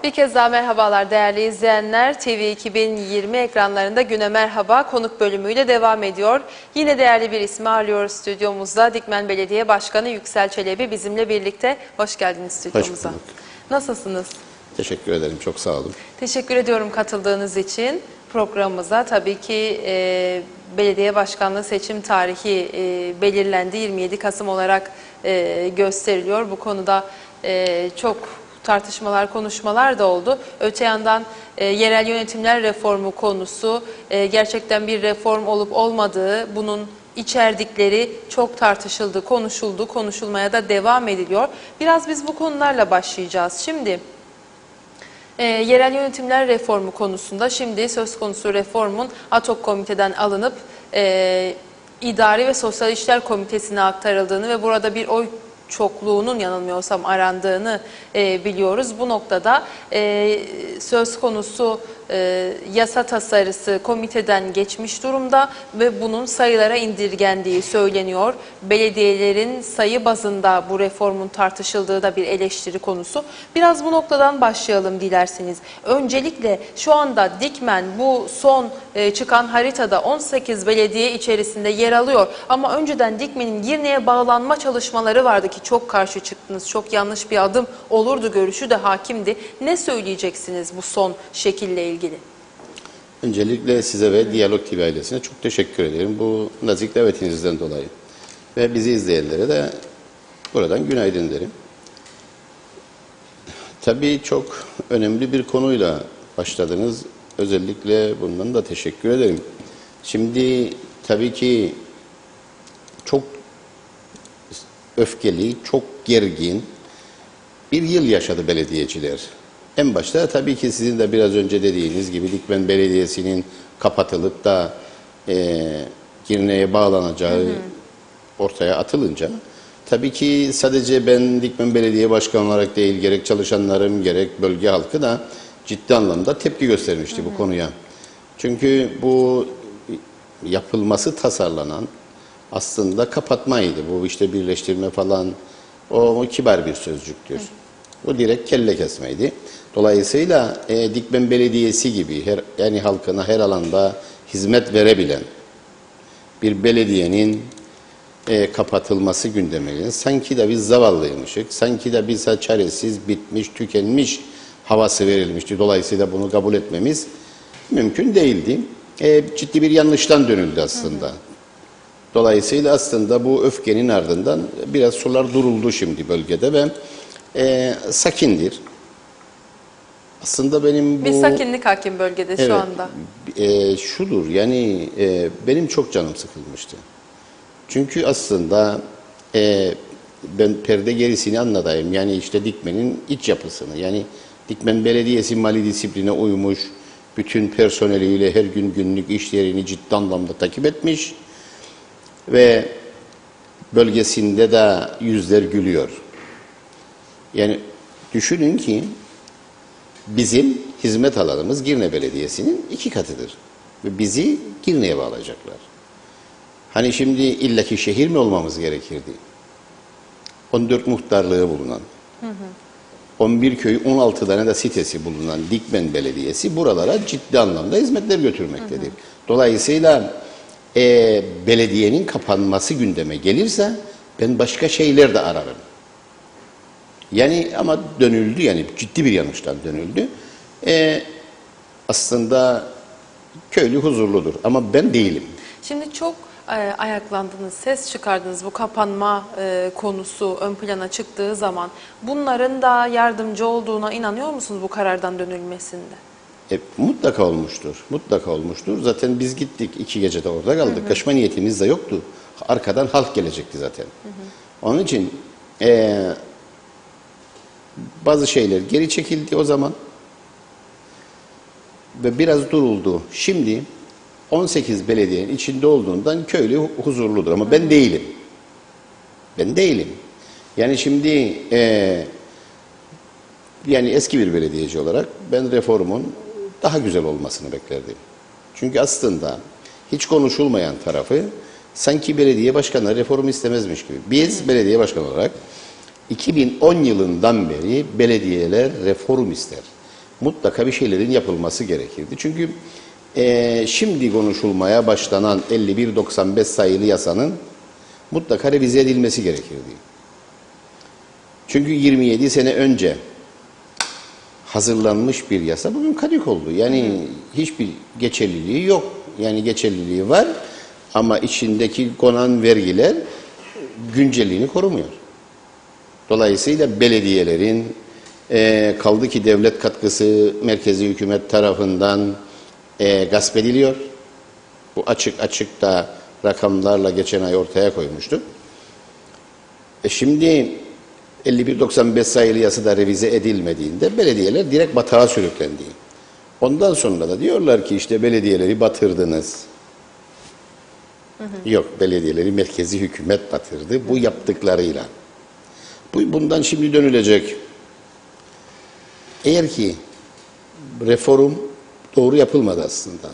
Bir kez daha merhabalar değerli izleyenler. TV 2020 ekranlarında Güne Merhaba konuk bölümüyle devam ediyor. Yine değerli bir ismi ağırlıyoruz stüdyomuzda. Dikmen Belediye Başkanı Yüksel Çelebi bizimle birlikte. Hoş geldiniz stüdyomuza. Hoş bulduk. Nasılsınız? Teşekkür ederim. Çok sağ olun. Teşekkür ediyorum katıldığınız için programımıza. Tabii ki belediye başkanlığı seçim tarihi belirlendi. 27 Kasım olarak gösteriliyor. Bu konuda çok tartışmalar, konuşmalar da oldu. Öte yandan yerel yönetimler reformu konusu gerçekten bir reform olup olmadığı, bunun içerdikleri çok tartışıldı, konuşuldu, konuşulmaya da devam ediliyor. Biraz biz bu konularla başlayacağız. Şimdi yerel yönetimler reformu konusunda şimdi söz konusu reformun ATOK komiteden alınıp İdari ve Sosyal İşler Komitesi'ne aktarıldığını ve burada bir oy çokluğunun yanılmıyorsam arandığını biliyoruz. Bu noktada söz konusu yasa tasarısı komiteden geçmiş durumda ve bunun sayılara indirgendiği söyleniyor. Belediyelerin sayı bazında bu reformun tartışıldığı da bir eleştiri konusu. Biraz bu noktadan başlayalım dilerseniz. Öncelikle şu anda Dikmen bu son çıkan haritada 18 belediye içerisinde yer alıyor. Ama önceden Dikmen'in Girne'ye bağlanma çalışmaları vardı ki çok karşı çıktınız. Çok yanlış bir adım olurdu görüşü de hakimdi. Ne söyleyeceksiniz bu son şekille ilgili? Öncelikle size ve Diyalog TV ailesine çok teşekkür ederim. Bu nazik davetinizden dolayı. Ve bizi izleyenlere de buradan günaydın derim. Tabii çok önemli bir konuyla başladınız. Özellikle bundan da teşekkür ederim. Şimdi tabii ki çok öfkeli, çok gergin bir yıl yaşadı belediyeciler. En başta tabii ki sizin de biraz önce dediğiniz gibi Dikmen Belediyesi'nin kapatılıp da Girne'ye bağlanacağı ortaya atılınca tabii ki sadece ben Dikmen Belediye Başkanı olarak değil, gerek çalışanlarım gerek bölge halkı da ciddi anlamda tepki göstermişti bu konuya. Çünkü bu yapılması tasarlanan aslında kapatmaydı. Bu işte birleştirme falan o kibar bir sözcüktür. Bu direkt kelle kesmeydi. Dolayısıyla Dikmen Belediyesi gibi yani halkına her alanda hizmet verebilen bir belediyenin kapatılması gündemine sanki de biz zavallıymışık, sanki de biz çaresiz, bitmiş, tükenmiş havası verilmişti. Dolayısıyla bunu kabul etmemiz mümkün değildi. Ciddi bir yanlıştan dönüldü aslında. Dolayısıyla aslında bu öfkenin ardından biraz sular duruldu şimdi bölgede ve sakindir. Aslında benim bu... Bir sakinlik hakim bölgede evet, şu anda. Şudur yani benim çok canım sıkılmıştı. Çünkü aslında ben perde gerisini anlatayım. Yani işte Dikmen'in iç yapısını. Yani Dikmen Belediyesi mali disipline uymuş. Bütün personeliyle her gün günlük işlerini ciddi anlamda takip etmiş. Ve bölgesinde de yüzler gülüyor. Yani düşünün ki bizim hizmet alanımız Girne Belediyesi'nin 2 katıdır. Ve bizi Girne'ye bağlayacaklar. Hani şimdi illaki şehir mi olmamız gerekirdi? 14 muhtarlığı bulunan, 11 köy, 16 tane de sitesi bulunan Dikmen Belediyesi buralara ciddi anlamda hizmetler götürmektedir. Dolayısıyla belediyenin kapanması gündeme gelirse ben başka şeyler de ararım. Yani ama dönüldü, yani ciddi bir yanlıştan dönüldü. Aslında köylü huzurludur ama ben değilim. Şimdi çok ayaklandınız, ses çıkardınız bu kapanma konusu ön plana çıktığı zaman. Bunların da yardımcı olduğuna inanıyor musunuz bu karardan dönülmesinde? Mutlaka olmuştur. Mutlaka olmuştur. Zaten biz gittik 2 gecede orada kaldık. Kaçma niyetimiz de yoktu. Arkadan halk gelecekti zaten. Onun için bazı şeyler geri çekildi o zaman ve biraz duruldu. Şimdi 18 belediyenin içinde olduğundan köylü huzurludur ama ben değilim. Ben değilim. Yani şimdi yani eski bir belediyeci olarak ben reformun daha güzel olmasını beklerdim. Çünkü aslında hiç konuşulmayan tarafı sanki belediye başkanları reformu istemezmiş gibi. Biz belediye başkanı olarak 2010 yılından beri belediyeler reform ister. mutlaka bir şeylerin yapılması gerekirdi. Çünkü şimdi konuşulmaya başlanan 5195 sayılı yasanın mutlaka revize edilmesi gerekirdi. Çünkü 27 sene önce hazırlanmış bir yasa bugün kadük oldu. Yani hiçbir geçerliliği yok. Yani geçerliliği var ama içindeki konan vergiler güncelliğini korumuyor. Dolayısıyla belediyelerin kaldı ki devlet katkısı merkezi hükümet tarafından gasp ediliyor. Bu açık da rakamlarla geçen ay ortaya koymuştuk. Şimdi 5195 sayılı yasa da revize edilmediğinde belediyeler direkt batağa sürüklendi. Ondan sonra da diyorlar ki işte belediyeleri batırdınız. Yok, belediyeleri merkezi hükümet batırdı bu yaptıklarıyla. Bundan şimdi dönülecek. Eğer ki reform doğru yapılmadı aslında.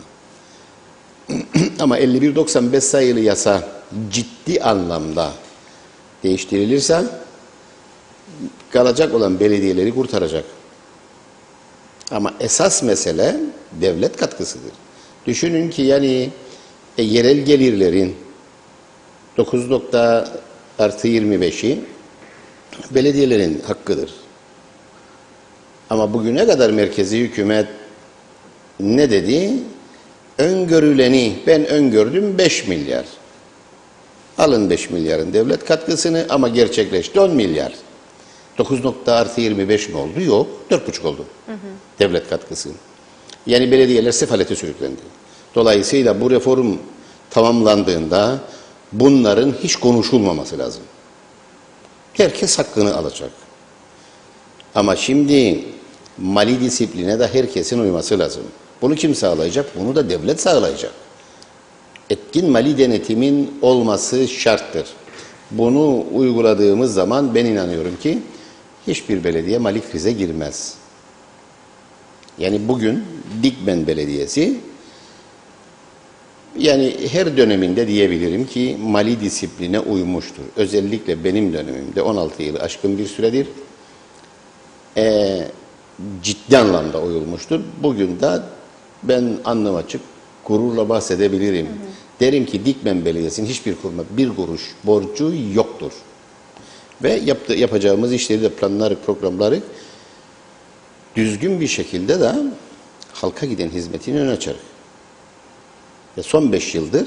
Ama 5195 sayılı yasa ciddi anlamda değiştirilirse kalacak olan belediyeleri kurtaracak. Ama esas mesele devlet katkısıdır. Düşünün ki yani yerel gelirlerin 9.+25'i belediyelerin hakkıdır. Ama bugüne kadar merkezi hükümet ne dedi? Öngörüleni ben öngördüm 5 milyar. Alın 5 milyarın devlet katkısını ama gerçekleşti 10 milyar. 9.+25 mi oldu? Yok. 4,5 oldu. Devlet katkısı. Yani belediyeler sefalete sürüklendi. Dolayısıyla bu reform tamamlandığında bunların hiç konuşulmaması lazım. Herkes hakkını alacak. Ama şimdi mali disipline de herkesin uyması lazım. Bunu kim sağlayacak? Bunu da devlet sağlayacak. Etkin mali denetimin olması şarttır. Bunu uyguladığımız zaman ben inanıyorum ki hiçbir belediye mali krize girmez. Yani bugün Dikmen Belediyesi yani her döneminde diyebilirim ki mali disipline uymuştur. Özellikle benim dönemimde 16 yılı aşkın bir süredir ciddi anlamda uyulmuştur. Bugün de ben alnım açık gururla bahsedebilirim. Derim ki Dikmen Belediyesi'nin hiçbir kuruma bir kuruş borcu yoktur. Ve yapacağımız işleri de planları, programları düzgün bir şekilde de halka giden hizmetini öne açar. Ve son 5 yıldır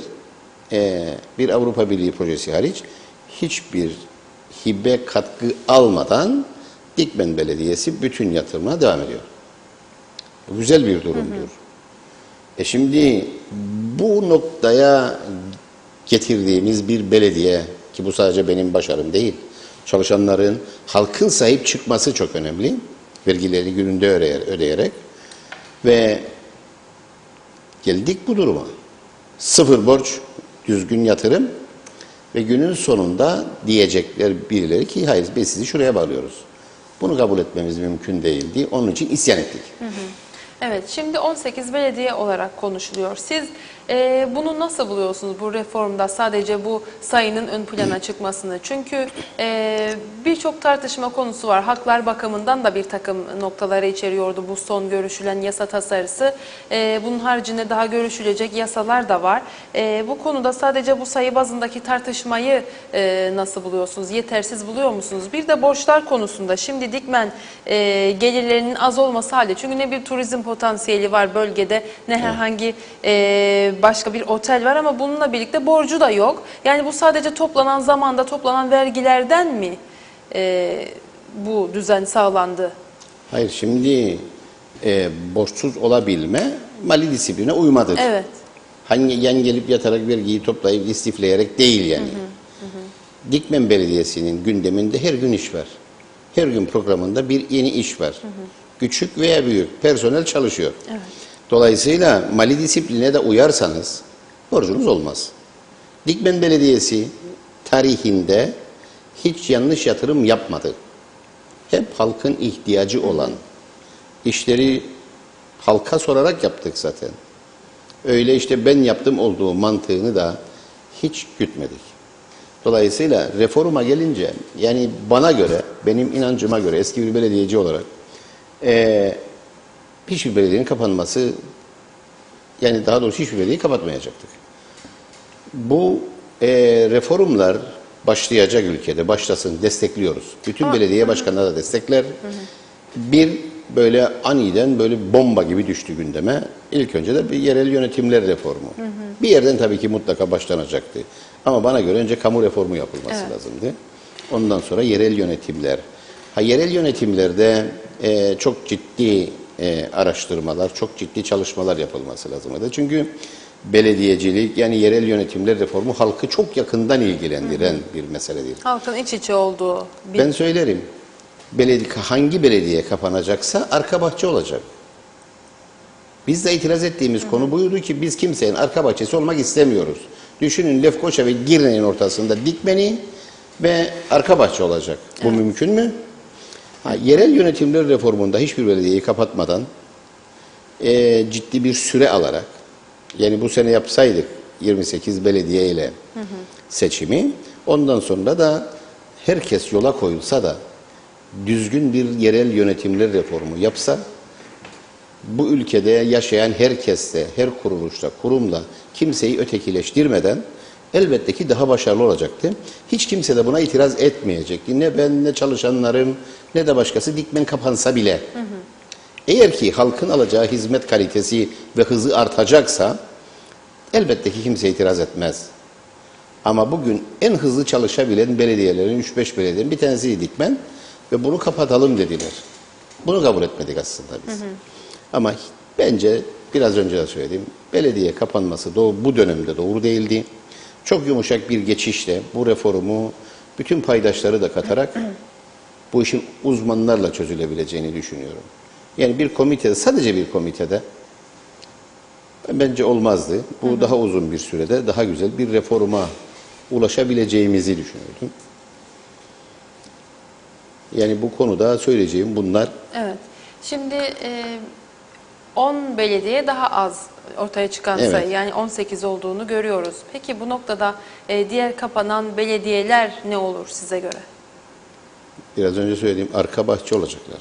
bir Avrupa Birliği projesi hariç hiçbir hibe katkı almadan Dikmen Belediyesi bütün yatırımına devam ediyor. Bu güzel bir durumdur. Şimdi bu noktaya getirdiğimiz bir belediye ki bu sadece benim başarım değil. Çalışanların, halkın sahip çıkması çok önemli. Vergilerini gününde ödeyerek ve geldik bu duruma. Sıfır borç, düzgün yatırım ve günün sonunda diyecekler birileri ki hayır biz sizi şuraya bağlıyoruz. Bunu kabul etmemiz mümkün değildi. Onun için isyan ettik. Evet, şimdi 18 belediye olarak konuşuluyor. Siz bunu nasıl buluyorsunuz bu reformda sadece bu sayının ön plana çıkmasını? Çünkü birçok tartışma konusu var. Haklar bakımından da bir takım noktaları içeriyordu bu son görüşülen yasa tasarısı. Bunun haricinde daha görüşülecek yasalar da var. Bu konuda sadece bu sayı bazındaki tartışmayı nasıl buluyorsunuz? Yetersiz buluyor musunuz? Bir de borçlar konusunda şimdi Dikmen gelirlerinin az olması halde çünkü ne bir turizm potansiyeli var bölgede ne herhangi başka bir otel var ama bununla birlikte borcu da yok. Yani bu sadece toplanan zamanda toplanan vergilerden mi bu düzen sağlandı? Hayır şimdi borçsuz olabilme mali disipline uymadır. Evet. Hani yan gelip yatarak vergiyi toplayıp istifleyerek değil yani. Dikmen Belediyesi'nin gündeminde her gün iş var. Her gün programında bir yeni iş var. Küçük veya büyük personel çalışıyor. Evet. Dolayısıyla mali disipline de uyarsanız borcunuz olmaz. Dikmen Belediyesi tarihinde hiç yanlış yatırım yapmadı. Hep halkın ihtiyacı olan işleri halka sorarak yaptık zaten. Öyle işte ben yaptım olduğu mantığını da hiç gütmedik. Dolayısıyla reforma gelince yani bana göre, benim inancıma göre eski bir belediyeci olarak hiçbir belediyenin kapanması, yani daha doğrusu hiçbir belediyeyi kapatmayacaktık. Bu reformlar başlayacak ülkede, başlasın, destekliyoruz. Bütün belediye başkanları da destekler. Bir böyle aniden böyle bomba gibi düştü gündeme. İlk önce de bir yerel yönetimler reformu. Bir yerden tabii ki mutlaka başlanacaktı. Ama bana göre önce kamu reformu yapılması lazımdı. Ondan sonra yerel yönetimler. Yerel yönetimlerde çok ciddi araştırmalar, çok ciddi çalışmalar yapılması lazımdı. Çünkü belediyecilik, yani yerel yönetimler reformu halkı çok yakından ilgilendiren bir meseledir. Halkın iç içe olduğu bir... Ben söylerim, hangi belediye kapanacaksa arka bahçe olacak. Biz de itiraz ettiğimiz konu buydu ki biz kimsenin arka bahçesi olmak istemiyoruz. Düşünün, Lefkoşa ve Girne'nin ortasında dikmeni ve arka bahçe olacak. Bu mümkün mü? Yerel yönetimler reformunda hiçbir belediyeyi kapatmadan ciddi bir süre alarak, yani bu sene yapsaydık 28 belediye ile seçimi, ondan sonra da herkes yola koyulsa da düzgün bir yerel yönetimler reformu yapsa, bu ülkede yaşayan herkeste, her kuruluşta, kurumda kimseyi ötekileştirmeden elbette ki daha başarılı olacaktı. Hiç kimse de buna itiraz etmeyecekti. Ne ben, ne çalışanlarım, ne de başkası, dikmen kapansa bile. Eğer ki halkın alacağı hizmet kalitesi ve hızı artacaksa elbette ki kimse itiraz etmez. Ama bugün en hızlı çalışabilen belediyelerin, 3-5 belediyenin bir tanesi dikmen ve bunu kapatalım dediler. Bunu kabul etmedik aslında biz. Ama bence biraz önce de söyledim, belediye kapanması bu dönemde doğru değildi. Çok yumuşak bir geçişle bu reformu bütün paydaşları da katarak bu işin uzmanlarla çözülebileceğini düşünüyorum. Yani bir komitede, sadece bir komitede bence olmazdı. Bu daha uzun bir sürede daha güzel bir reforma ulaşabileceğimizi düşünüyordum. Yani bu konuda söyleyeceğim bunlar. Evet. Şimdi 10 belediye daha az ortaya çıkan sayı, yani 18 olduğunu görüyoruz. Peki bu noktada diğer kapanan belediyeler ne olur size göre? Biraz önce söylediğim arka bahçe olacaklar.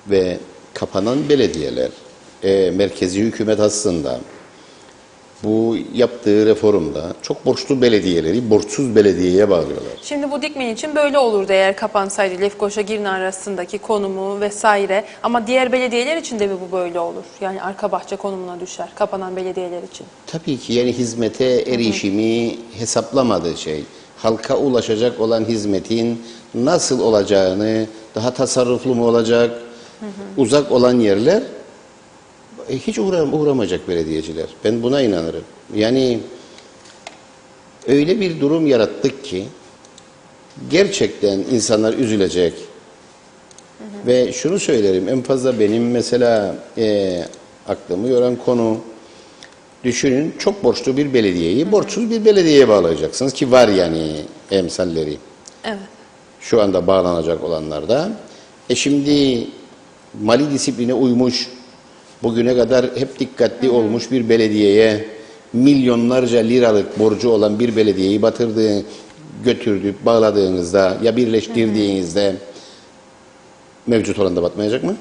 Ve kapanan belediyeler, merkezi hükümet aslında bu yaptığı reformda çok borçlu belediyeleri borçsuz belediyeye bağlıyorlar. Şimdi bu dikmen için böyle olurdu eğer kapansaydı, Lefkoşa Girne arasındaki konumu vesaire. Ama diğer belediyeler için de mi bu böyle olur? Yani arka bahçe konumuna düşer kapanan belediyeler için. Tabii ki, yani hizmete erişimi hesaplamadığı şey, halka ulaşacak olan hizmetin nasıl olacağını, daha tasarruflu mu olacak, uzak olan yerler hiç uğramayacak belediyeciler. Ben buna inanırım. Yani öyle bir durum yarattık ki gerçekten insanlar üzülecek. Ve şunu söylerim, en fazla benim mesela aklımı yoran konu, düşünün, çok borçlu bir belediyeyi borçsuz bir belediyeye bağlayacaksınız ki var yani emsalleri. Evet. Şu anda bağlanacak olanlar da. Şimdi mali disipline uymuş, bugüne kadar hep dikkatli olmuş bir belediyeye milyonlarca liralık borcu olan bir belediyeyi götürdüğünüp bağladığınızda ya birleştirdiğinizde mevcut olan da batmayacak mı?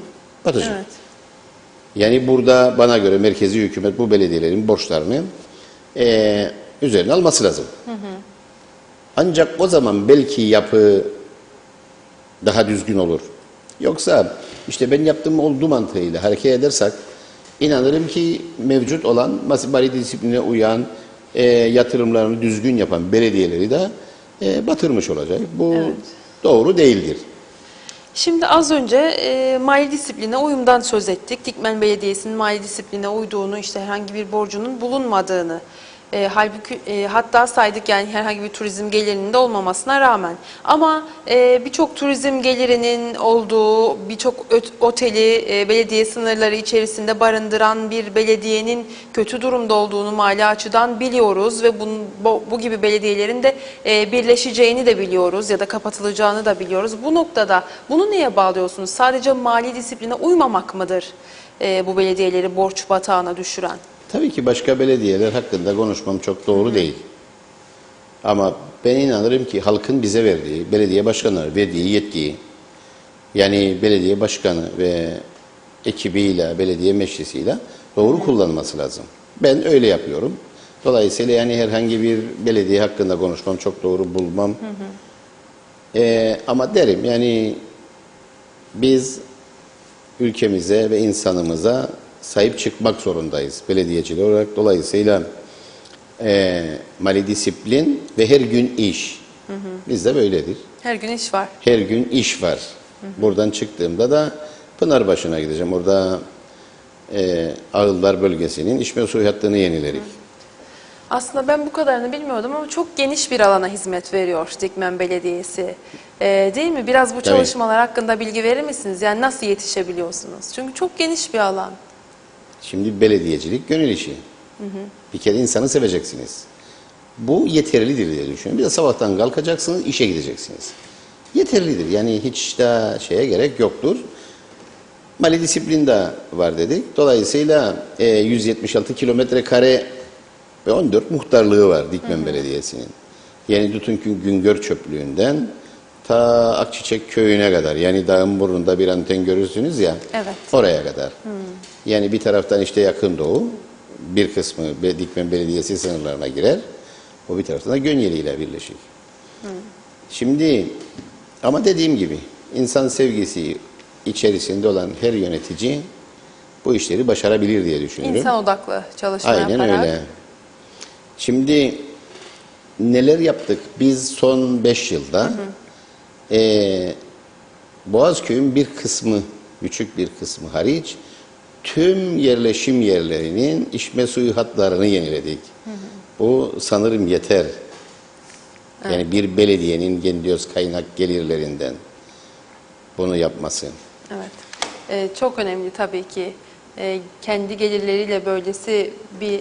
Batacak. Evet. Yani burada bana göre merkezi hükümet bu belediyelerin borçlarını üzerine alması lazım. Ancak o zaman belki yapı daha düzgün olur. Yoksa işte ben yaptığım olduğu mantığıyla hareket edersek inanırım ki mevcut olan mali disipline uyan, yatırımlarını düzgün yapan belediyeleri de batırmış olacak. Bu doğru değildir. Şimdi az önce mali disipline uyumdan söz ettik. Dikmen Belediyesi'nin mali disipline uyduğunu, işte herhangi bir borcunun bulunmadığını, halbuki hatta saydık yani herhangi bir turizm gelirinin de olmamasına rağmen. Ama birçok turizm gelirinin olduğu, birçok oteli belediye sınırları içerisinde barındıran bir belediyenin kötü durumda olduğunu mali açıdan biliyoruz ve bu gibi belediyelerin de birleşeceğini de biliyoruz ya da kapatılacağını da biliyoruz. Bu noktada bunu neye bağlıyorsunuz? Sadece mali disipline uymamak mıdır bu belediyeleri borç batağına düşüren? Tabii ki başka belediyeler hakkında konuşmam çok doğru değil. Ama ben inanırım ki halkın bize verdiği, belediye başkanları verdiği yetkiyi, yani belediye başkanı ve ekibiyle, belediye meclisiyle doğru kullanılması lazım. Ben öyle yapıyorum. Dolayısıyla yani herhangi bir belediye hakkında konuşmam çok doğru bulmam. Ama derim yani biz ülkemize ve insanımıza sahip çıkmak zorundayız belediyeciler olarak. Dolayısıyla mali disiplin ve her gün iş. Bizde böyledir. Her gün iş var. Her gün iş var. Buradan çıktığımda da Pınarbaşı'na gideceğim. Orada Ağıllar bölgesinin içme suyu hattını yenilerik. Aslında ben bu kadarını bilmiyordum ama çok geniş bir alana hizmet veriyor Dikmen Belediyesi. Değil mi? Biraz bu Tabii. çalışmalar hakkında bilgi verir misiniz? Yani nasıl yetişebiliyorsunuz? Çünkü çok geniş bir alan. Şimdi belediyecilik gönül işi. Bir kere insanı seveceksiniz. Bu yeterlidir diye düşünüyorum. Bir de sabahtan kalkacaksınız, işe gideceksiniz. Yeterlidir. Yani hiç daha şeye gerek yoktur. Mali disiplin de var dedik. Dolayısıyla 176 kilometre kare ve 14 muhtarlığı var Dikmen Belediyesi'nin. Yani Dutunkün Güngör çöplüğünden ta Akçiçek köyüne kadar, yani dağın burnunda bir anten görürsünüz ya, Evet. oraya kadar. Yani bir taraftan işte Yakın Doğu, bir kısmı Dikmen Belediyesi sınırlarına girer. O bir taraftan da Gönyeli ile birleşik. Şimdi ama dediğim gibi insan sevgisi içerisinde olan her yönetici bu işleri başarabilir diye düşünüyorum. İnsan odaklı çalışma Aynen yaparak. öyle. Şimdi neler yaptık? Biz son 5 yılda Boğazköy'ün bir kısmı, küçük bir kısmı hariç tüm yerleşim yerlerinin içme suyu hatlarını yeniledik. Bu sanırım yeter. Yani bir belediyenin kendi öz kaynak gelirlerinden bunu yapması. Evet. Çok önemli tabii ki. Kendi gelirleriyle böylesi bir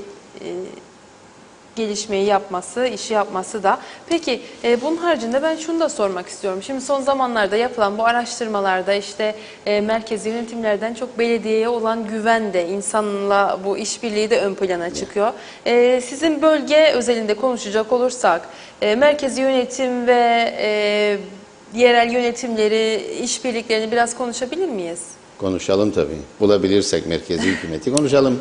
gelişmeyi yapması, işi yapması da. Peki bunun haricinde ben şunu da sormak istiyorum. Şimdi son zamanlarda yapılan bu araştırmalarda işte merkezi yönetimlerden çok belediyeye olan güven de, insanla bu işbirliği de ön plana çıkıyor. Sizin bölge özelinde konuşacak olursak merkezi yönetim ve yerel yönetimleri, işbirliklerini biraz konuşabilir miyiz? Konuşalım tabii. Bulabilirsek merkezi hükümeti konuşalım.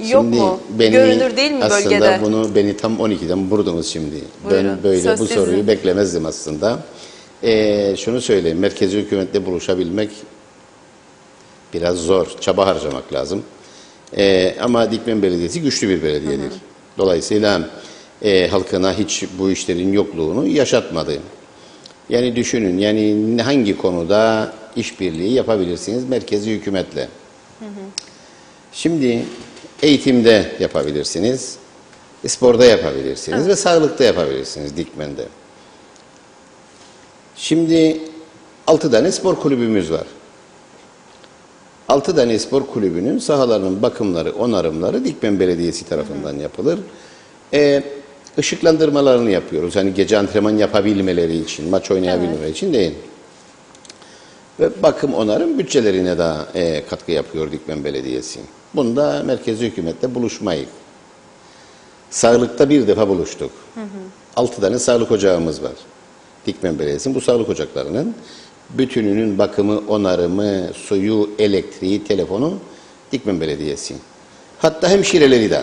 Yok mu? Beni, Görünür değil mi bölgede? aslında bunu beni tam 12'den vurdunuz şimdi. Buyurun, Ben böyle söz bu sizin. soruyu beklemezdim aslında. Şunu söyleyeyim, merkezi hükümetle buluşabilmek biraz zor, çaba harcamak lazım. Ama Dikmen Belediyesi güçlü bir belediyedir. Dolayısıyla halkına hiç bu işlerin yokluğunu yaşatmadı. Yani düşünün, yani hangi konuda işbirliği yapabilirsiniz merkezi hükümetle? Şimdi eğitimde yapabilirsiniz, sporda yapabilirsiniz ve sağlıkta yapabilirsiniz Dikmen'de. Şimdi 6 tane spor kulübümüz var. 6 tane spor kulübünün sahalarının bakımları, onarımları Dikmen Belediyesi tarafından yapılır. Işıklandırmalarını yapıyoruz. Hani gece antrenman yapabilmeleri için, maç oynayabilmeleri için değil. Ve bakım onarım bütçelerine de katkı yapıyor Dikmen Belediyesi. Bunda merkezi hükümetle buluşmayız. Sağlıkta bir defa buluştuk. 6 tane sağlık ocağımız var. Dikmen Belediyesi'nin bu sağlık ocaklarının bütününün bakımı, onarımı, suyu, elektriği, telefonu Dikmen Belediyesi. Hatta hemşireleri de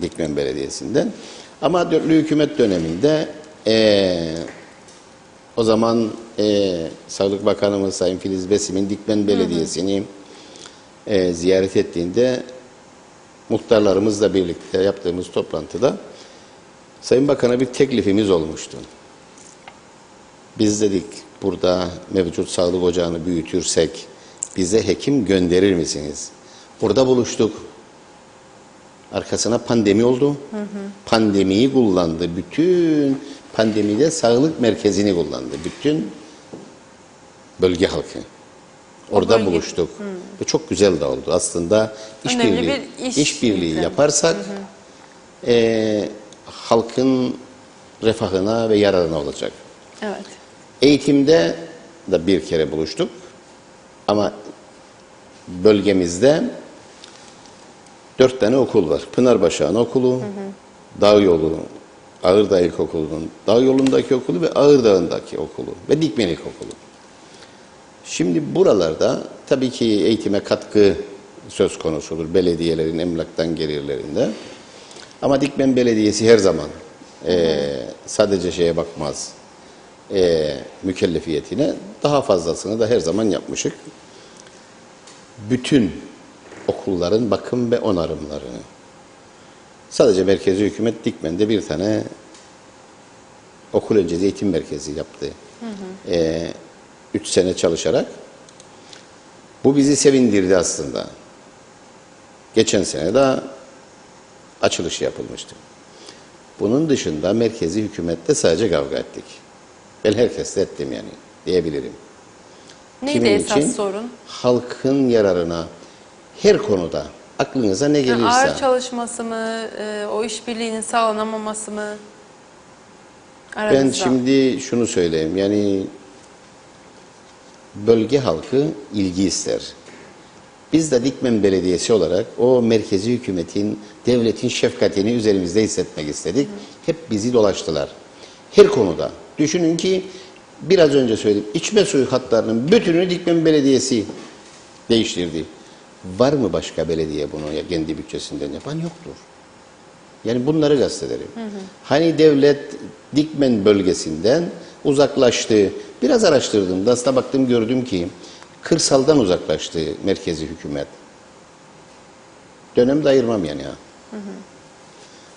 Dikmen Belediyesi'nden. Ama dörtlü hükümet döneminde o zaman Sağlık Bakanımız Sayın Filiz Besim'in Dikmen Belediyesi'ni ziyaret ettiğinde muhtarlarımızla birlikte yaptığımız toplantıda Sayın Bakan'a bir teklifimiz olmuştu. Biz dedik burada mevcut sağlık ocağını büyütürsek bize hekim gönderir misiniz? Burada buluştuk. Arkasına pandemi oldu. Pandemiyi kullandı. Bütün pandemide sağlık merkezini kullandı. Bütün bölge halkı. Orada buluştuk. Ve çok güzel de oldu. Aslında işbirliği yaparsak halkın refahına ve yararına olacak. Evet. Eğitimde de bir kere buluştuk. Ama bölgemizde 4 tane okul var. Pınarbaşı Anaokulu, Dağ Yolu, Ağırdağ İlkokulu'nun Dağ Yolu'ndaki okulu ve Ağırdağ'ındaki okulu ve Dikmen İlkokulu. Şimdi buralarda tabii ki eğitime katkı söz konusudur belediyelerin emlaktan gelirlerinde. Ama Dikmen Belediyesi her zaman sadece şeye bakmaz, mükellefiyetine, daha fazlasını da her zaman yapmışık. Bütün okulların bakım ve onarımlarını. Sadece merkezi hükümet Dikmen'de bir tane okul öncesi eğitim merkezi yaptı. 3 sene çalışarak. Bu bizi sevindirdi aslında. Geçen sene de açılışı yapılmıştı. Bunun dışında merkezi hükümette sadece kavga ettik. Ben herkesle ettim yani diyebilirim. Neydi Kimin esas için? sorun? Halkın yararına her konuda aklınıza ne gelirse. Ağır çalışması mı, o işbirliğinin sağlanamaması mı? Aranızda. Ben şimdi şunu söyleyeyim, yani bölge halkı ilgi ister. Biz de Dikmen Belediyesi olarak o merkezi hükümetin, devletin şefkatini üzerimizde hissetmek istedik. Hep bizi dolaştılar. Her konuda. Düşünün ki biraz önce söyledim, içme suyu hatlarının bütününü Dikmen Belediyesi değiştirdi. Var mı başka belediye bunu ya kendi bütçesinden yapan? Yoktur. Yani bunları kastederim. Hani devlet Dikmen bölgesinden uzaklaştı. Biraz araştırdım. Aslında baktım, gördüm ki kırsaldan uzaklaştı merkezi hükümet. Dönem de ayırmam yani.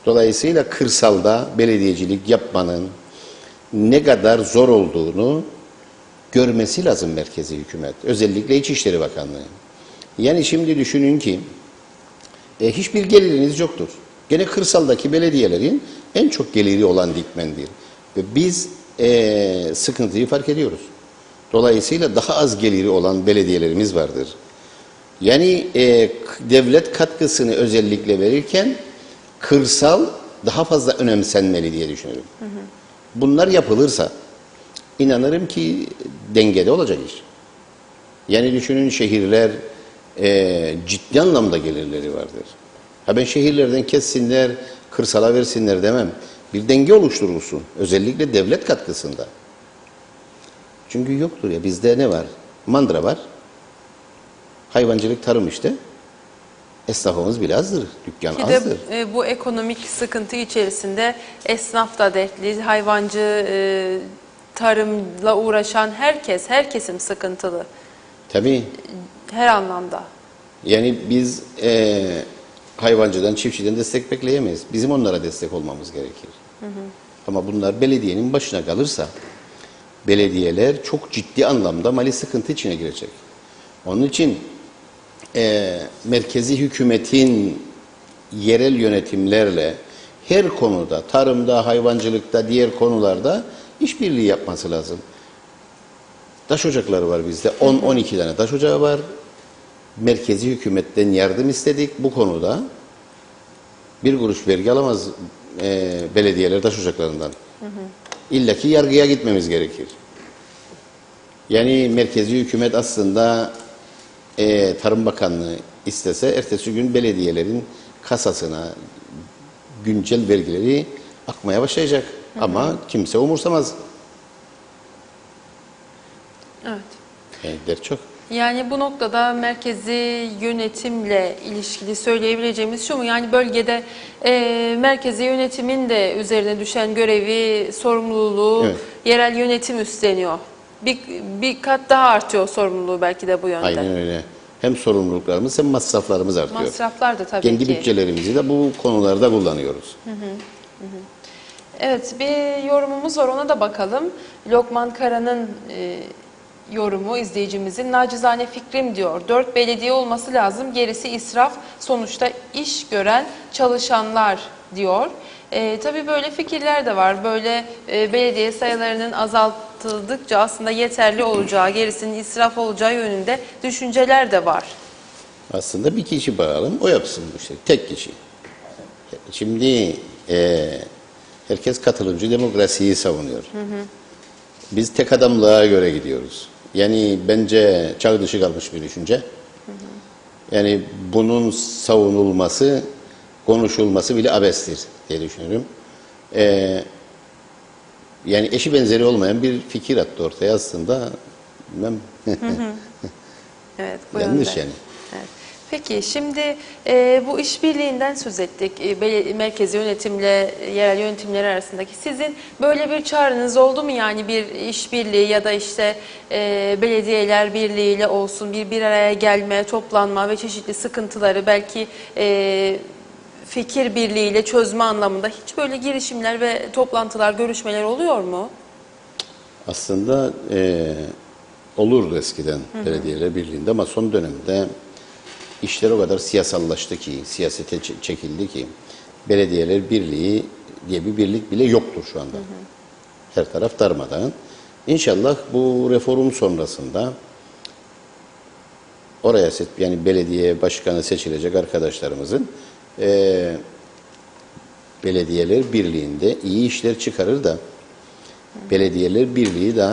Dolayısıyla kırsalda belediyecilik yapmanın ne kadar zor olduğunu görmesi lazım merkezi hükümet. Özellikle İçişleri Bakanlığı. Yani şimdi düşünün ki hiçbir geliriniz yoktur. Gene kırsaldaki belediyelerin en çok geliri olan Dikmen'dir. Ve biz sıkıntıyı fark ediyoruz. Dolayısıyla daha az geliri olan belediyelerimiz vardır. Yani devlet katkısını özellikle verirken kırsal daha fazla önemsenmeli diye düşünüyorum. Bunlar yapılırsa inanırım ki dengede olacak iş. Yani düşünün, şehirler ciddi anlamda gelirleri vardır. Ha ben şehirlerden kessinler, kırsala versinler demem. Bir denge oluşturulsun. Özellikle devlet katkısında. Çünkü yoktur ya, bizde ne var? Mandıra var. Hayvancılık, tarım işte. Esnafımız bile azdır. Dükkan Ki azdır. de bu ekonomik sıkıntı içerisinde esnaf da dertli, hayvancı, tarımla uğraşan her kesim sıkıntılı. Tabii. Her anlamda. Yani biz hayvancıdan, çiftçiden destek bekleyemeyiz. Bizim onlara destek olmamız gerekir. Ama bunlar belediyenin başına kalırsa belediyeler çok ciddi anlamda mali sıkıntı içine girecek. Onun için merkezi hükümetin yerel yönetimlerle her konuda, tarımda, hayvancılıkta, diğer konularda işbirliği yapması lazım. Taş ocakları var bizde. 10-12 tane taş ocağı var. Merkezi hükümetten yardım istedik bu konuda. Bir kuruş vergi alamaz belediyeler taş ocaklarından. İlla ki yargıya gitmemiz gerekir. Yani merkezi hükümet aslında Tarım Bakanlığı istese ertesi gün belediyelerin kasasına güncel vergileri akmaya başlayacak. Ama kimse umursamaz. Evet. Yani dert çok. Yani bu noktada merkezi yönetimle ilişkili söyleyebileceğimiz şu mu? Yani bölgede merkezi yönetimin de üzerine düşen görevi, sorumluluğu Evet. yerel yönetim üstleniyor. Bir kat daha artıyor sorumluluğu belki de bu yönde. Aynen öyle. Hem sorumluluklarımız hem masraflarımız artıyor. Masraflar da tabii Kendi ki. bütçelerimizi de bu konularda kullanıyoruz. Evet, bir yorumumuz var, ona da bakalım. Lokman Kara'nın yorumu izleyicimizin. Nacizane fikrim diyor. 4 belediye olması lazım. Gerisi israf. Sonuçta iş gören çalışanlar diyor. Tabii böyle fikirler de var. Böyle belediye sayılarının azaltıldıkça aslında yeterli olacağı, gerisinin israf olacağı yönünde düşünceler de var. Aslında bir kişi bağalım, o yapsın bu işi. Tek kişi. Şimdi herkes katılımcı demokrasiyi savunuyor. Biz tek adamlığa göre gidiyoruz. Yani bence çağ dışı kalmış bir düşünce. Yani bunun savunulması, konuşulması bile abestir diye düşünüyorum. Yani eşi benzeri olmayan bir fikir attı ortaya aslında. bilmem. Evet, bu Yanlış yönde. yani. Evet. Peki şimdi bu işbirliğinden söz ettik. Merkezi yönetimle yerel yönetimler arasındaki. Sizin böyle bir çağrınız oldu mu? Yani bir işbirliği ya da işte belediyeler birliğiyle olsun bir araya gelme, toplanma ve çeşitli sıkıntıları belki fikir birliğiyle çözme anlamında hiç böyle girişimler ve toplantılar, görüşmeler oluyor mu? Aslında olurdu eskiden belediyeler birliğinde ama son dönemde işler o kadar siyasallaştı ki, siyasete çekildi ki belediyeler birliği diye bir birlik bile yoktur şu anda. Her taraf darmadağın. İnşallah bu reform sonrasında oraya yani belediye başkanı seçilecek arkadaşlarımızın belediyeler birliğinde iyi işler çıkarır da belediyeler birliği de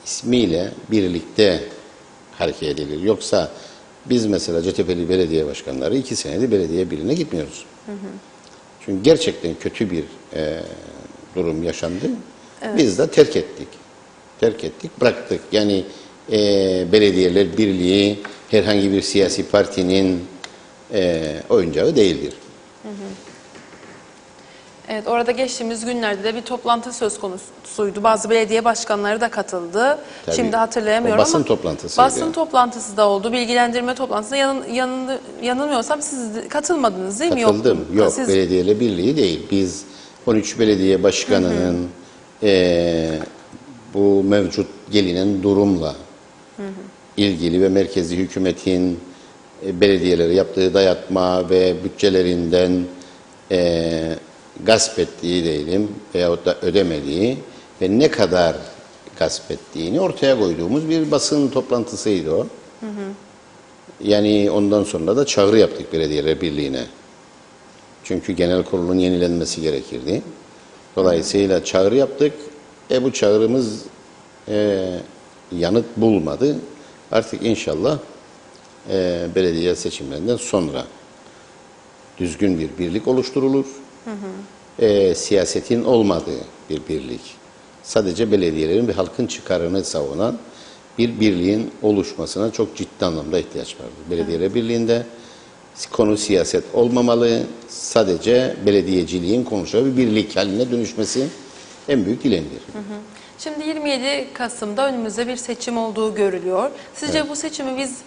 ismiyle birlikte hareket edilir. Yoksa biz mesela Cetepe'li belediye başkanları 2 senedir belediye birliğine gitmiyoruz. Çünkü gerçekten kötü bir durum yaşandı. Evet. Biz de terk ettik. Terk ettik, bıraktık. Yani belediyeler birliği herhangi bir siyasi partinin oyuncağı değildir. Evet, orada geçtiğimiz günlerde de bir toplantı söz konusuydu. Bazı belediye başkanları da katıldı. Tabii, şimdi hatırlayamıyorum o basın ama toplantısıydı. basın toplantısı da oldu. Bilgilendirme toplantısında yanılmıyorsam siz katılmadınız değil mi? Katıldım. Yok, Siz... belediyeyle birliği değil. Biz 13 belediye başkanının bu mevcut gelinen durumla ilgili ve merkezi hükümetin belediyelere yaptığı dayatma ve bütçelerinden gasp ettiği diyelim veyahut da ödemediği ve ne kadar gasp ettiğini ortaya koyduğumuz bir basın toplantısıydı o. Yani ondan sonra da çağrı yaptık belediyeler birliğine. Çünkü genel kurulun yenilenmesi gerekirdi. Dolayısıyla çağrı yaptık. Bu çağrımız yanıt bulmadı. Artık inşallah belediye seçimlerinden sonra düzgün bir birlik oluşturulur. Siyasetin olmadığı bir birlik. Sadece belediyelerin ve halkın çıkarını savunan bir birliğin oluşmasına çok ciddi anlamda ihtiyaç vardır. Belediyeler birliğinde konu siyaset olmamalı, sadece belediyeciliğin konuşacağı bir birlik haline dönüşmesi en büyük dileğimdir. Şimdi 27 Kasım'da önümüzde bir seçim olduğu görülüyor. Sizce Evet. bu seçimi biz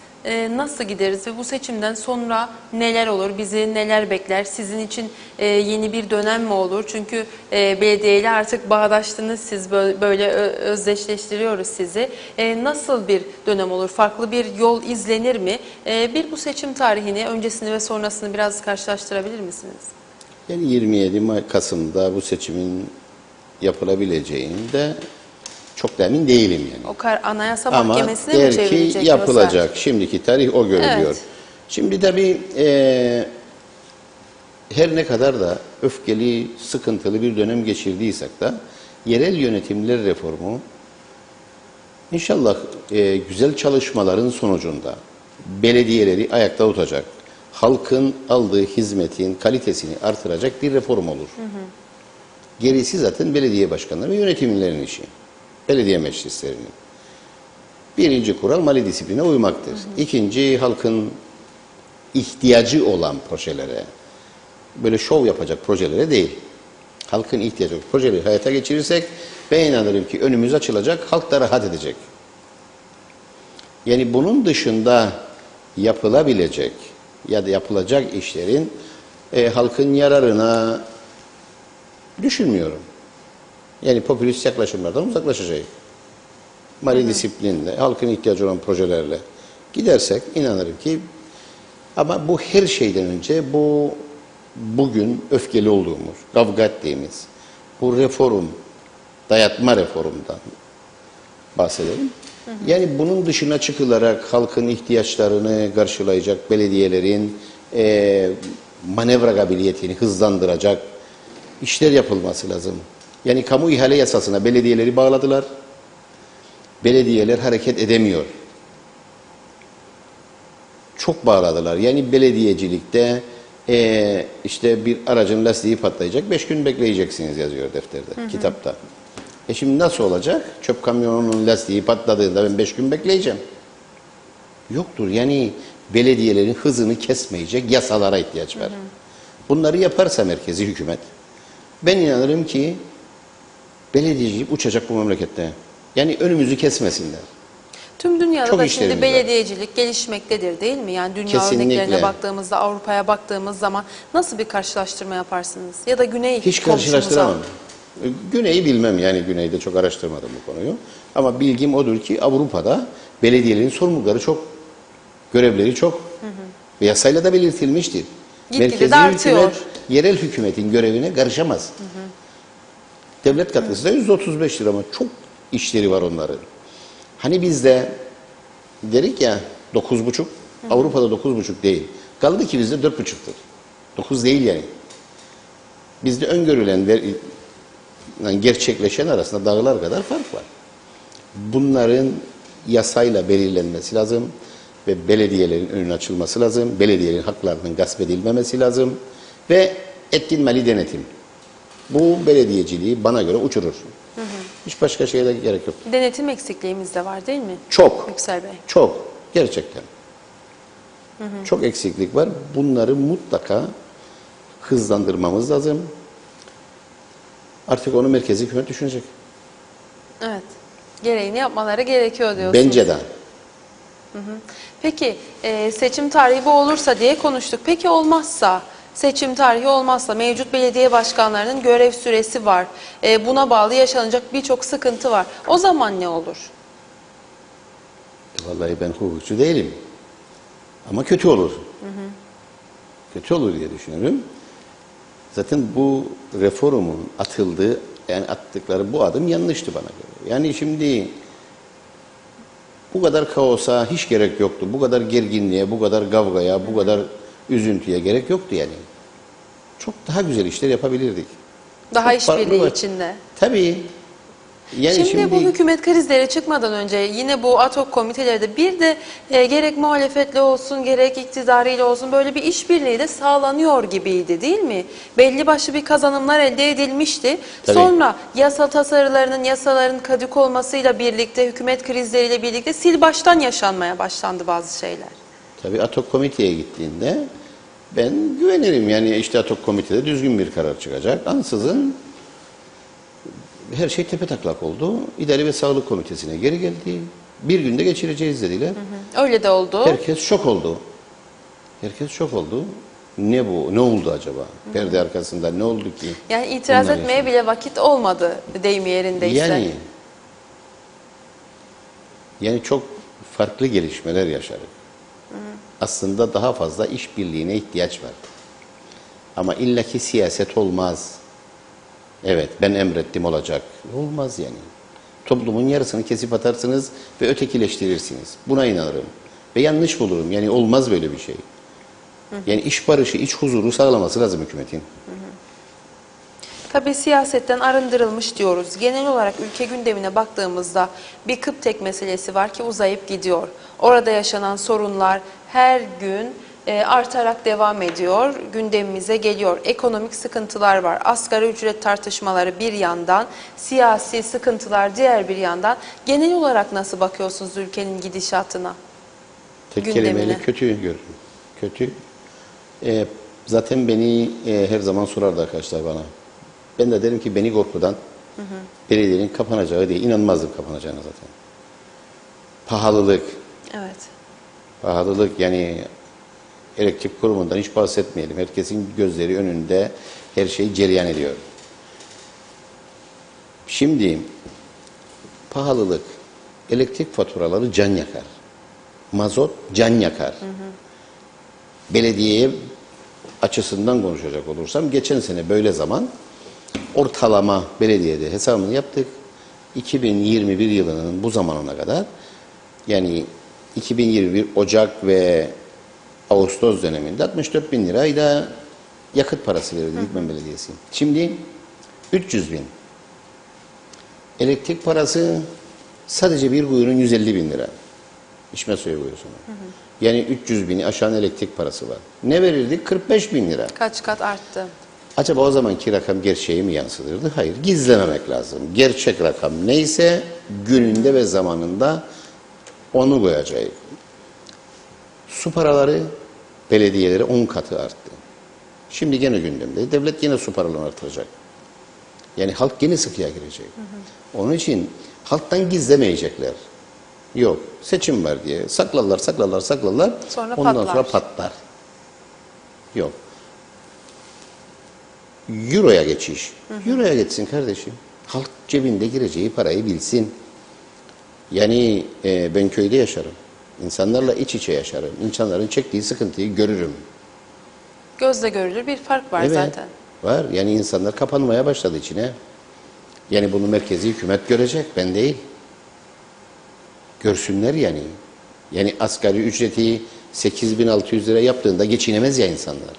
nasıl gideriz ve bu seçimden sonra neler olur, bizi neler bekler? Sizin için yeni bir dönem mi olur? Çünkü belediyeyle artık bağdaştınız siz, böyle özdeşleştiriyoruz sizi. Nasıl bir dönem olur? Farklı bir yol izlenir mi? Bu seçim tarihini, öncesini ve sonrasını biraz karşılaştırabilir misiniz? Yani 27 Kasım'da bu seçimin yapılabileceğinde çok da emin değilim yani. O Anayasa Ama Mahkemesi'ne mi der ki çevrilecek? yapılacak. Yoksa? Şimdiki tarih o görülüyor. Evet. Şimdi tabii her ne kadar da öfkeli, sıkıntılı bir dönem geçirdiysek de yerel yönetimler reformu inşallah güzel çalışmaların sonucunda belediyeleri ayakta tutacak, halkın aldığı hizmetin kalitesini artıracak bir reform olur. Gerisi zaten belediye başkanları ve yönetimlerin işi. Belediye meclislerinin. Birinci kural mali disipline uymaktır. İkinci, halkın ihtiyacı olan projelere, böyle şov yapacak projelere değil. Halkın ihtiyacı olan projeleri hayata geçirirsek ben inanırım ki önümüz açılacak, halk da rahat edecek. Yani bunun dışında yapılabilecek ya da yapılacak işlerin halkın yararına düşünmüyorum. Yani popülist yaklaşımlardan uzaklaşacağız. Mali disiplinle, halkın ihtiyacı olan projelerle gidersek inanırım ki, ama bu her şeyden önce bugün öfkeli olduğumuz, kavga ettiğimiz bu reform, dayatma reformundan bahsedelim. Yani bunun dışına çıkılarak halkın ihtiyaçlarını karşılayacak belediyelerin manevra kabiliyetini hızlandıracak işler yapılması lazım. Yani kamu ihale yasasına belediyeleri bağladılar. Belediyeler hareket edemiyor. Çok bağladılar. Yani belediyecilikte işte bir aracın lastiği patlayacak, 5 gün bekleyeceksiniz yazıyor defterde, kitapta. Şimdi nasıl olacak? Çöp kamyonunun lastiği patladığında ben 5 gün bekleyeceğim. Yoktur. Yani belediyelerin hızını kesmeyecek yasalara ihtiyaç var. Bunları yaparsa merkezi hükümet, ben inanırım ki belediyecilik uçacak bu memlekette. Yani önümüzü kesmesinler. Tüm dünyada Çok da işlerimiz şimdi var. belediyecilik gelişmektedir değil mi? Yani dünya Kesinlikle. örneklerine baktığımızda, Avrupa'ya baktığımız zaman nasıl bir karşılaştırma yaparsınız? Ya da Güney Hiç komşumuza. karşılaştıramam. Güney'i bilmem, yani Güney'de çok araştırmadım bu konuyu. Ama bilgim odur ki Avrupa'da belediyelerin sorumlulukları çok, görevleri çok. Ve yasayla da belirtilmiştir. Gitgide de artıyor. hükümet, yerel hükümetin görevine karışamaz. Devlet katkısı da %35'tir ama çok işleri var onların. Hani bizde dedik ya 9,5, Avrupa'da 9,5 değil. Kaldı ki bizde 4,5'tır. 9 değil yani. Bizde öngörülen ve yani gerçekleşen arasında dağlar kadar fark var. Bunların yasayla belirlenmesi lazım ve belediyelerin önünün açılması lazım. Belediyelerin haklarının gasp edilmemesi lazım ve etkin mali denetim. Bu belediyeciliği bana göre uçurur. Hiç başka şeye de gerek yok. Denetim eksikliğimiz de var değil mi? Çok. Yüksel Bey. Çok. Gerçekten. Çok eksiklik var. Bunları mutlaka hızlandırmamız lazım. Artık onu merkezi hükümet düşünecek. Evet. Gereğini yapmaları gerekiyor diyorsunuz. Bence de. Peki seçim tarihi bu olursa diye konuştuk. Peki olmazsa, seçim tarihi olmazsa mevcut belediye başkanlarının görev süresi var. Buna bağlı yaşanacak birçok sıkıntı var. O zaman ne olur? Vallahi ben hukukçu değilim. Ama kötü olur. Kötü olur diye düşünüyorum. Zaten bu reformun atıldığı, yani attıkları bu adım yanlıştı bana göre. Yani şimdi bu kadar kaosa hiç gerek yoktu. Bu kadar gerginliğe, bu kadar kavgaya, bu kadar üzüntüye gerek yoktu yani. Çok daha güzel işler yapabilirdik. Daha Çok farklı işbirliği var. içinde. Tabii. Yani Şimdi bu hükümet krizleri çıkmadan önce yine bu ad hoc komiteleri de bir de gerek muhalefetle olsun gerek iktidarıyla olsun böyle bir işbirliği de sağlanıyor gibiydi değil mi? Belli başlı bir kazanımlar elde edilmişti. Tabii. Sonra yasa tasarılarının, yasaların kadük olmasıyla birlikte, hükümet krizleriyle birlikte sil baştan yaşanmaya başlandı bazı şeyler. Tabii ad hoc komiteye gittiğinde ben güvenirim. Yani işte ad hoc komitede düzgün bir karar çıkacak. Ansızın her şey tepetaklak oldu. İdari ve Sağlık Komitesi'ne geri geldi. Bir günde geçireceğiz dediler. Öyle de oldu. Herkes şok oldu. Herkes şok oldu. Ne bu? Ne oldu acaba? Perde arkasında ne oldu ki? Yani itiraz Bunlar etmeye yaşandı. bile vakit olmadı deyim yerindeyse. Yani çok farklı gelişmeler yaşadık. Aslında daha fazla işbirliğine ihtiyaç var. Ama illaki siyaset olmaz. Evet, ben emrettim olacak. Olmaz yani. Toplumun yarısını kesip atarsınız ve ötekileştirirsiniz. Buna inanırım. Ve yanlış bulurum. Yani olmaz böyle bir şey. Yani iş barışı, iç huzuru sağlaması lazım hükümetin. Tabii siyasetten arındırılmış diyoruz. Genel olarak ülke gündemine baktığımızda bir Kıptek meselesi var ki uzayıp gidiyor. Orada yaşanan sorunlar her gün artarak devam ediyor, gündemimize geliyor. Ekonomik sıkıntılar var, asgari ücret tartışmaları bir yandan, siyasi sıkıntılar diğer bir yandan. Genel olarak nasıl bakıyorsunuz ülkenin gidişatına? Tek Gündemine. kelimeyle kötü görüyorum. Kötü. Zaten beni her zaman sorardı arkadaşlar bana. Ben de derim ki beni korkudan belediyenin kapanacağı değil. İnanmazdım kapanacağına zaten. Pahalılık. Evet. Pahalılık yani elektrik kurumundan hiç bahsetmeyelim. Herkesin gözleri önünde her şey cereyan ediyor. Şimdi pahalılık, elektrik faturaları can yakar. Mazot can yakar. Belediyeye açısından konuşacak olursam geçen sene böyle zaman ortalama belediyede hesabını yaptık. 2021 yılının bu zamanına kadar yani 2021 Ocak ve Ağustos döneminde 64 bin lirayla yakıt parası verildi Dikmen Belediyesi. Şimdi 300 bin. Elektrik parası sadece bir kuyunun 150 bin lira. İçme suyu kuyusuna. Yani 300 bini aşan elektrik parası var. Ne verirdik? 45 bin lira. Kaç kat arttı? Acaba o zamanki rakam gerçeği mi yansıtırdı? Hayır, gizlememek lazım. Gerçek rakam neyse gününde ve zamanında onu koyacağız. Su paraları belediyelere 10 katı arttı. Şimdi gene gündemde. Devlet yine su paralarını artıracak. Yani halk yine sıkıya girecek. Onun için halktan gizlemeyecekler. Yok, seçim var diye saklarlar. Sonra Ondan patlar. sonra patlar. Yok. Euro'ya geçiş. Euro'ya geçsin kardeşim. Halk cebinde gireceği parayı bilsin. Yani ben köyde yaşarım. İnsanlarla iç içe yaşarım. İnsanların çektiği sıkıntıyı görürüm. Gözle görülür bir fark var Evet, zaten. var. Yani insanlar kapanmaya başladı içine. Yani bunu merkezi hükümet görecek, ben değil. Görsünler yani. Yani asgari ücreti 8.600 lira yaptığında geçinemez ya insanlar.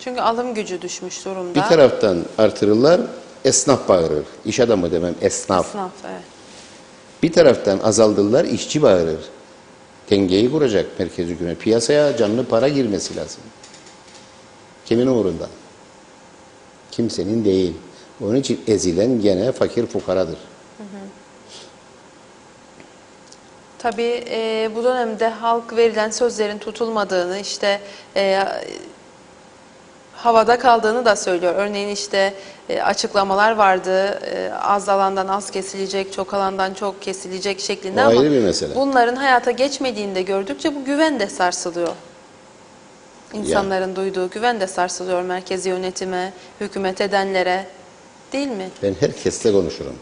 Çünkü alım gücü düşmüş durumda. Bir taraftan artırırlar, esnaf bağırır. İş adamı demem, esnaf. Esnaf, evet. Bir taraftan azaldırırlar, işçi bağırır. Dengeyi kuracak merkezi hükümet. Piyasaya canlı para girmesi lazım. Kimin uğrunda? Kimsenin değil. Onun için ezilen gene fakir fukaradır. Tabii bu dönemde halk verilen sözlerin tutulmadığını, işte havada kaldığını da söylüyor. Örneğin işte açıklamalar vardı. Az alandan az kesilecek, çok alandan çok kesilecek şeklinde O ama ayrı bir mesele. bunların hayata geçmediğini de gördükçe bu güven de sarsılıyor. İnsanların duyduğu güven de sarsılıyor merkezi yönetime, hükümet edenlere. Değil mi? Ben herkesle konuşurum.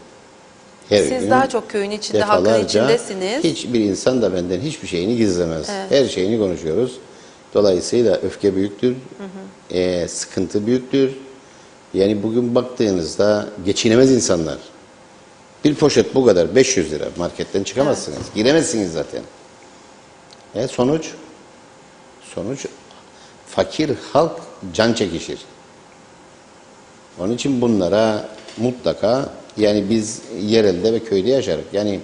Her Siz gün daha çok köyün içinde, halkın defalarca içindesiniz. hiçbir insan da benden hiçbir şeyini gizlemez. Her şeyini konuşuyoruz. Dolayısıyla öfke büyüktür, sıkıntı büyüktür. Yani bugün baktığınızda geçinemez insanlar. Bir poşet bu kadar 500 lira marketten çıkamazsınız. Giremezsiniz zaten. Sonuç fakir halk can çekişir. Onun için bunlara mutlaka yani biz yerelde ve köyde yaşarız. Yani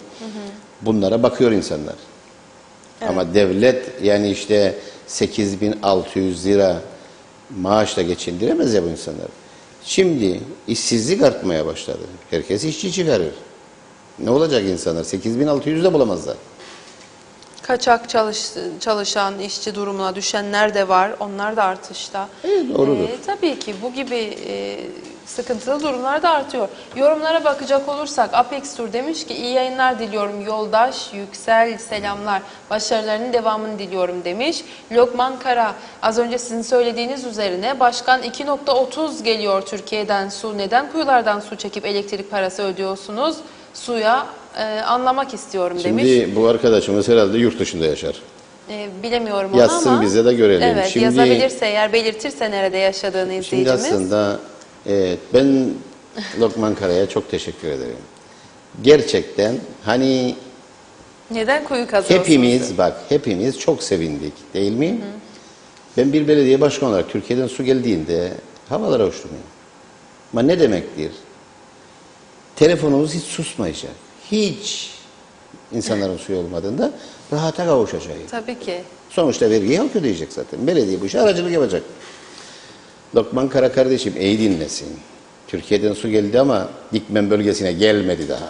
bunlara bakıyor insanlar. Ama devlet yani işte 8.600 lira maaşla geçindiremez ya bu insanlar. Şimdi işsizlik artmaya başladı. Herkes işçi çıkarır. Ne olacak insanlar? 8.600 de bulamazlar. Kaçak çalışan, işçi durumuna düşenler de var. Onlar da artışta. Evet, doğrudur. Tabii ki bu gibi sıkıntılı durumlar da artıyor. Yorumlara bakacak olursak Apex Tur demiş ki iyi yayınlar diliyorum yoldaş, Yüksel selamlar. Başarılarının devamını diliyorum demiş. Lokman Kara az önce sizin söylediğiniz üzerine başkan 2.30 geliyor Türkiye'den su. Neden kuyulardan su çekip elektrik parası ödüyorsunuz? Suya anlamak istiyorum demiş. Şimdi bu arkadaşımız herhalde yurt dışında yaşar. Bilemiyorum onu Yazsın ama. bize de görelim. Evet, Şimdi, yazabilirse eğer belirtirse nerede yaşadığını Şimdi izleyicimiz. aslında ben Lokman Kara'ya çok teşekkür ederim. Gerçekten hani Neden kuyu kazıyorsunuz? hepimiz çok sevindik değil mi? Ben bir belediye başkanı olarak Türkiye'den su geldiğinde havalara uçtum ya. Ama ne demektir? Telefonumuz hiç susmayacak. Hiç insanların suyu olmadığında rahata kavuşacağız. Tabii ki. Sonuçta vergiyi halk ödeyecek zaten. Belediye bu işe aracılık yapacak. Lokman Kara kardeşim iyi dinlesin. Türkiye'den su geldi ama Dikmen bölgesine gelmedi daha.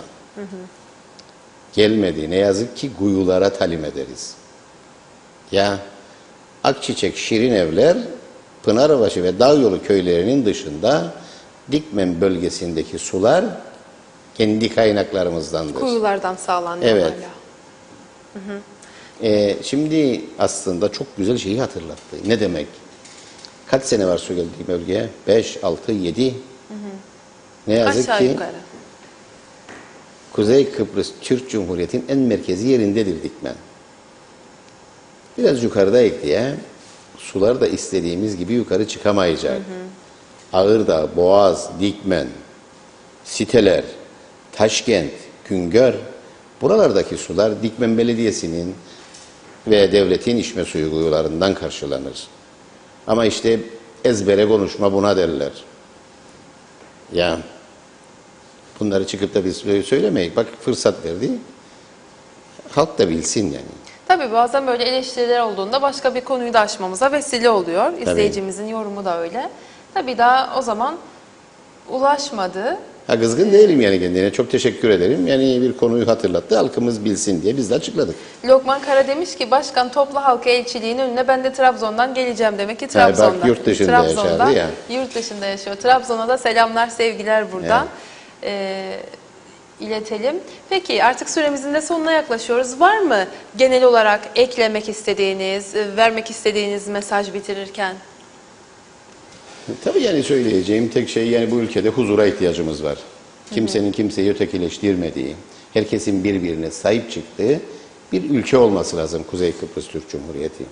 Gelmedi. Ne yazık ki kuyulara talim ederiz. Ya Akçiçek, Şirin Evler, Pınarbaşı ve Dağyolu köylerinin dışında Dikmen bölgesindeki sular kendi kaynaklarımızdandır. Kuyulardan sağlanıyor Evet. hala. Şimdi aslında çok güzel şeyi hatırlattı. Ne demek? Kaç sene var su geldiği bölgeye? 5, 6, 7. Ne yazık Aşağı ki yukarı. Kuzey Kıbrıs Türk Cumhuriyeti'nin en merkezi yerindedir Dikmen. Biraz yukarıdayız diye sular da istediğimiz gibi yukarı çıkamayacak. Ağırdağ, Boğaz, Dikmen, siteler, Taşkent, Güngör, buralardaki sular Dikmen Belediyesi'nin ve devletin içme suyu kuyularından karşılanır. Ama işte ezbere konuşma buna derler. Ya bunları çıkıp da biz söylemeyiz. Bak fırsat verdi. Halk da bilsin yani. Tabii bazen böyle eleştiriler olduğunda başka bir konuyu da açmamıza vesile oluyor. İzleyicimizin yorumu da öyle. Tabii daha o zaman ulaşmadı. Ha, kızgın değilim yani kendine. Çok teşekkür ederim. Yani bir konuyu hatırlattı. Halkımız bilsin diye biz de açıkladık. Lokman Kara demiş ki başkan topla halka elçiliğin önüne ben de Trabzon'dan geleceğim demek ki Trabzon'dan. bak yurt dışında yaşadı ya. Yurt dışında yaşıyor. Trabzon'a da selamlar, sevgiler buradan. İletelim. Peki artık süremizin de sonuna yaklaşıyoruz. Var mı genel olarak eklemek istediğiniz, vermek istediğiniz mesaj bitirirken? Tabii yani söyleyeceğim tek şey yani bu ülkede huzura ihtiyacımız var. Kimsenin kimseyi ötekileştirmediği, herkesin birbirine sahip çıktığı bir ülke olması lazım Kuzey Kıbrıs Türk Cumhuriyeti.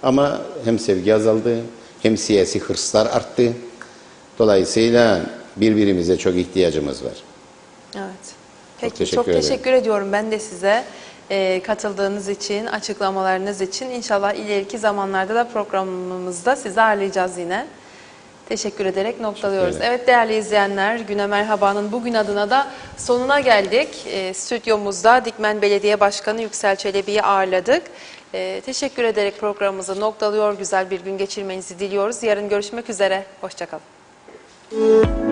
Ama hem sevgi azaldı, hem siyasi hırslar arttı. Dolayısıyla birbirimize çok ihtiyacımız var. Evet. Peki teşekkür çok ederim. teşekkür ediyorum ben de size katıldığınız için, açıklamalarınız için. İnşallah ileriki zamanlarda da programımızda sizi ağırlayacağız yine. Teşekkür ederek noktalıyoruz. Evet değerli izleyenler, Güne Merhaba'nın bugün adına da sonuna geldik. Stüdyomuzda Dikmen Belediye Başkanı Yüksel Çelebi'yi ağırladık. Teşekkür ederek programımızı noktalıyor. Güzel bir gün geçirmenizi diliyoruz. Yarın görüşmek üzere. Hoşça kalın.